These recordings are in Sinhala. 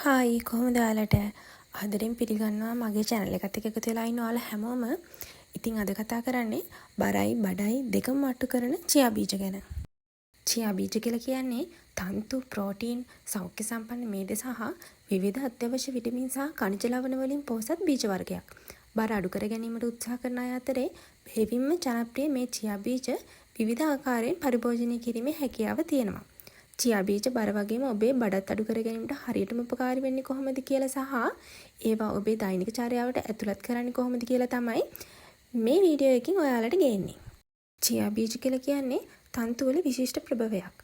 හායි කොහොමද ඔයාලට ආදරෙන් පිළිගන්නවා මගේ channel එකත් එක්ක එකතු වෙලා ඉන්න ඔයාලා හැමෝම. ඉතින් අද කතා කරන්නේ බරයි බඩයි දෙකම මට්ටු කරන චියා බීජ ගැන. චියා බීජ කියලා කියන්නේ තන්තු, ප්‍රෝටීන්, සෞඛ්‍ය සම්පන්න මේද සහ විවිධ අත්‍යවශ්‍ය විටමින් සහ ಖನಿජ ලවණ වලින් පොහොසත් බීජ වර්ගයක්. බර අඩු කර ගැනීමට උත්සාහ කරන අය අතරේ බෙහෙවින්ම ජනප්‍රිය මේ චියා බීජ විවිධ ආකාරයෙන් පරිභෝජනය කිරීමේ හැකියාව තියෙනවා. චියා බීජ බර වගේම ඔබේ බඩත් අඩු කර ගැනීමට හරියටම උපකාරී වෙන්නේ කොහොමද කියලා සහ ඒවා ඔබේ දෛනික චර්යාවට ඇතුළත් කරන්නේ කොහොමද කියලා තමයි මේ වීඩියෝ එකකින් ඔයාලට ගේන්නේ. චියා බීජ කියලා කියන්නේ තන්තු වල විශිෂ්ට ප්‍රභවයක්.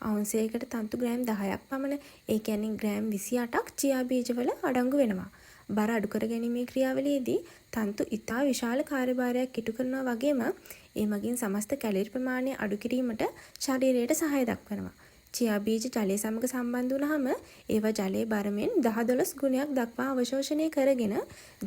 අවුන්සයකට තන්තු ග්‍රෑම් 10ක් පමණ, ඒ කියන්නේ ග්‍රෑම් 28ක් චියා බීජ වල අඩංගු වෙනවා. බර අඩු කර ගැනීමේ ක්‍රියාවලියේදී තන්තු ඉතා විශාල කාර්යභාරයක් ඉටු කරනවා වගේම ඒ මගින් සමස්ත කැලරි ප්‍රමාණය අඩු කිරීමට ශරීරයට සහාය දක්වනවා. චියා බීජ ජලය සමග සම්බන්ධ වුණාම ඒවා ජලයේ බරමෙන් 10-12 ගුණයක් දක්වා අවශෝෂණය කරගෙන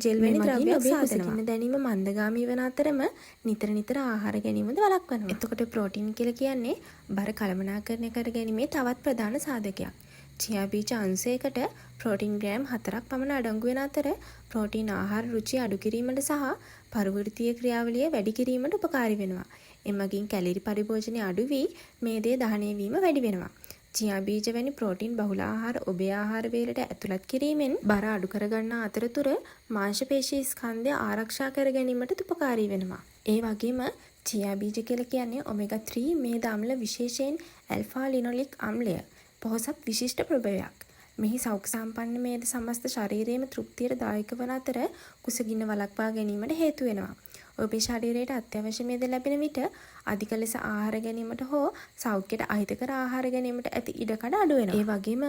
ජෙල් වැනි ද්‍රව්‍යයක් සාදනවා. දැනීම මන්දගාමී වන අතරම නිතර ආහාර ගැනීමද වළක්වනවා. එතකොට ප්‍රෝටීන් කියලා කියන්නේ බර කළමනාකරණය කර ගැනීමේ තවත් ප්‍රධාන සාධකයක්. චියා බීජ අංශයකට ප්‍රෝටීන් ග්‍රෑම් 4ක් පමණ අඩංගු වෙන අතර ප්‍රෝටීන් ආහාර රුචිය අඩු කිරීමට සහ පරිවෘත්තීය ක්‍රියාවලිය වැඩි කිරීමට උපකාරී වෙනවා. එමගින් කැලරි පරිභෝජනය අඩු වී මේදේ දහනය වීම වැඩි වෙනවා. චියා බීජ වැනි ප්‍රෝටීන් බහුල ආහාර ඔබේ ආහාර වේලට ඇතුළත් කිරීමෙන් බර අඩු කරගන්නා අතරතුර මාංශ පේශී ස්කන්ධය ආරක්ෂා කර ගැනීමට උපකාරී වෙනවා. ඒ වගේම චියා බීජ කියලා කියන්නේ ඔමෙගා 3 මේද අම්ල විශේෂයෙන් ඇල්ෆා ලිනොලික් අම්ලය පොහොසත් විශිෂ්ට ප්‍රභවයක්. මෙහි සෞඛ්‍ය සම්පන්න මේද සමස්ත ශරීරයේම තෘප්තියට දායක වන අතර කුසගින්න වළක්වා ගැනීමට හේතු වෙනවා. ඔබේ ශරීරයට අත්‍යවශ්‍ය මේද ලැබෙන විට අධික ලෙස ආහාර ගැනීමට හෝ සෞඛ්‍යයට අහිතකර ආහාර ගැනීමට ඇති ඉඩකඩ අඩු වෙනවා. ඒ වගේම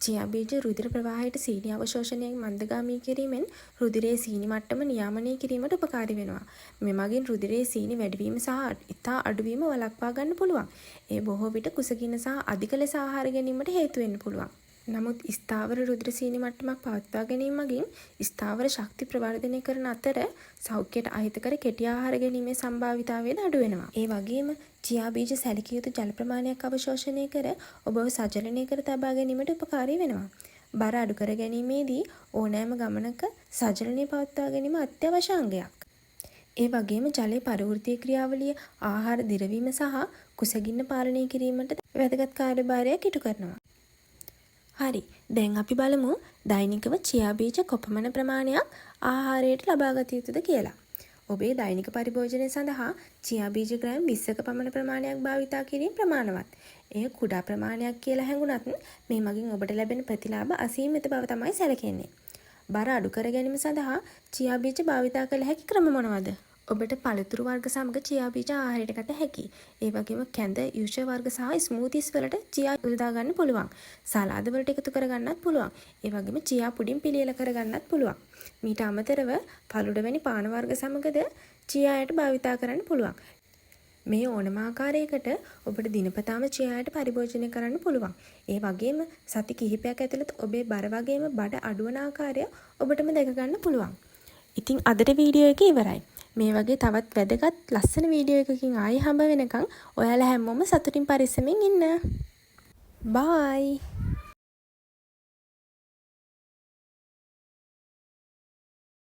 චියා බීජ රුධිර ප්‍රවාහයට සීනි අවශෝෂණයෙන් මන්දගාමී කිරීමෙන් රුධිරයේ සීනි මට්ටම නියාමනය කිරීමට උපකාරී වෙනවා. මෙමගින් රුධිරයේ සීනි වැඩිවීම සහ ඉතා අඩුවීම වළක්වා ගන්න පුළුවන්. ඒ බොහෝ විට කුසගින්න සහ අධික ලෙස ආහාර ගැනීමට හේතු වෙන්න පුළුවන්. නමුත් ස්ථාවර රුධිර සීනි මට්ටමක් පවත්වා ගැනීම මගින් ස්ථාවර ශක්ති ප්‍රවර්ධනය කරන අතර සෞඛ්‍යයට අහිතකර කෙටි ආහාර ගැනීමේ සම්භාවිතාවය අඩු වෙනවා. ඒ වගේම චියා බීජ සැලකිය යුතු ජල ප්‍රමාණයක් අවශෝෂණය කර ඔබව සජලනය කර තබා ගැනීමට උපකාරී වෙනවා. බර අඩු කර ගැනීමේදී ඕනෑම ගමනක සජලනය පවත්වා ගැනීම අත්‍යවශ්‍ය අංගයක්. ඒ වගේම ජලයේ පරිවෘත්තීය ක්‍රියාවලිය, ආහාර දිරවීම සහ කුසගින්න පාලනය කිරීමට වැදගත් කාර්යභාරයක් ඉටු කරනවා. හරි, දැන් අපි බලමු දෛනිකව චියා බීජ කොපමණ ප්‍රමාණයක් ආහාරයට ලබා ගත යුතුද කියලා. ඔබේ දෛනික පරිභෝජනය සඳහා චියා බීජ ග්‍රෑම් 20ක පමණ ප්‍රමාණයක් භාවිතා කිරීම ප්‍රමාණවත්. එය කුඩා ප්‍රමාණයක් කියලා හැඟුණත් මේ මගින් ඔබට ලැබෙන ප්‍රතිලාභ අසීමිත බව තමයි සැලකෙන්නේ. බර අඩු කර ගැනීම සඳහා චියා බීජ භාවිතා කළ හැකි ක්‍රම මොනවාද? ඔබට පළතුරු වර්ග සමග චියා බීජ ආහාරයට ගත හැකියි. ඒ වගේම කැඳ, යුෂ වර්ග සහ ස්මූතිස් වලට චියා යොදා ගන්න පුළුවන්. සලාද වලට එකතු කර ගන්නත් පුළුවන්. ඒ වගේම චියා පුඩින් පිළියෙල කර ගන්නත් පුළුවන්. මීට අමතරව පළුඩ වැනි පාන වර්ග සමගද චියායට භාවිතා කරන්න පුළුවන්. මේ ඕනම ආකාරයකට ඔබට දිනපතාම චියායට පරිභෝජනය කරන්න පුළුවන්. ඒ වගේම සති කිහිපයක් ඇතුළත ඔබේ බර වගේම බඩ අඩුවන ආකාරය ඔබටම දැක ගන්න පුළුවන්. ඉතින් අදට වීඩියෝ එක ඉවරයි. මේ වගේ තවත් වැදගත් ලස්සන වීඩියෝ එකකින් ආයෙ හම්බ වෙනකන් ඔයාලා හැමෝම සතුටින් පරිස්සමින් ඉන්න. බයි.